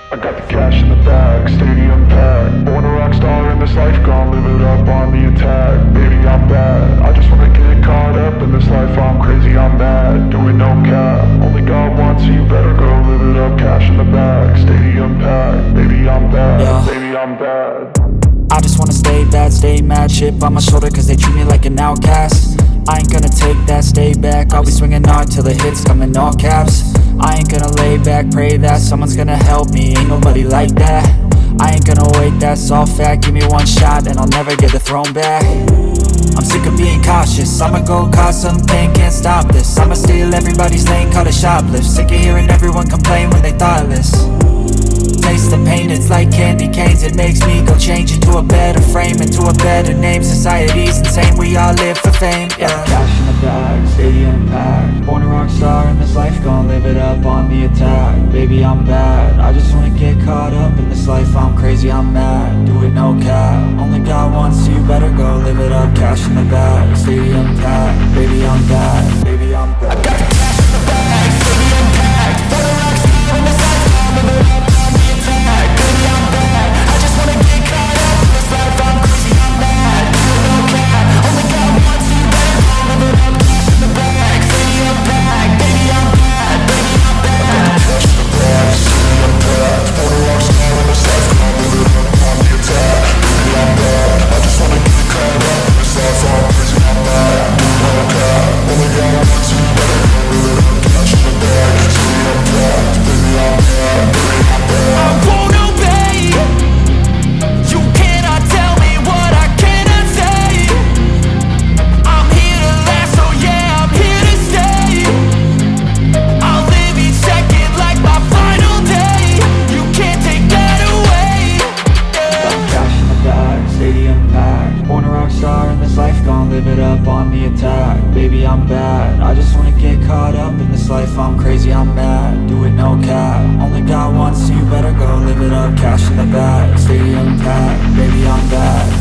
I got the cash in the bag, stadium packed. Born a rock star in this life, gon' live it up on the attack. Baby, I'm bad, I just wanna get caught up in this life. I'm crazy, I'm mad, doing no cap. Only God wants, so you better go live it up. Cash in the bag, stadium packed. Baby, I'm bad, baby, I'm bad. I just wanna stay bad, stay mad. Chip on my shoulder cause they treat me like an outcast. I ain't gonna take that, stay back. I'll be swinging hard till the hits come in all caps. I ain't gonna lay back, pray that someone's gonna help me. Ain't nobody like that. I ain't gonna wait, that's all fact. Give me one shot and I'll never get the throne back. I'm sick of being cautious, I'ma go cause something, can't stop this. I'ma steal everybody's lane, call it shoplift. Sick of hearing everyone complain when they thoughtless. Taste the pain, it's like candy canes. It makes me go change into a better frame, into a better name. Society's insane, we all live for fame, yeah. Cash in the bag, stadium packed. Born a rock star in this life, gon' live it up on the attack. Baby, I'm bad, I just wanna get caught up in this life. I'm crazy, I'm mad, do it no cap. Only God wants, so you better go live it up. Cash in the bag, stadium packed. Baby, I'm bad, baby, I'm bad. I got the cash in the bag, stadium packed. Born a rock star in this life, gon' live it up. Baby, I'm bad, I just wanna get caught up in this life. I'm crazy, I'm mad, do it no cap. Only God wants, so you better go live it up. Cash in the bag, stadium packed. Baby, I'm bad.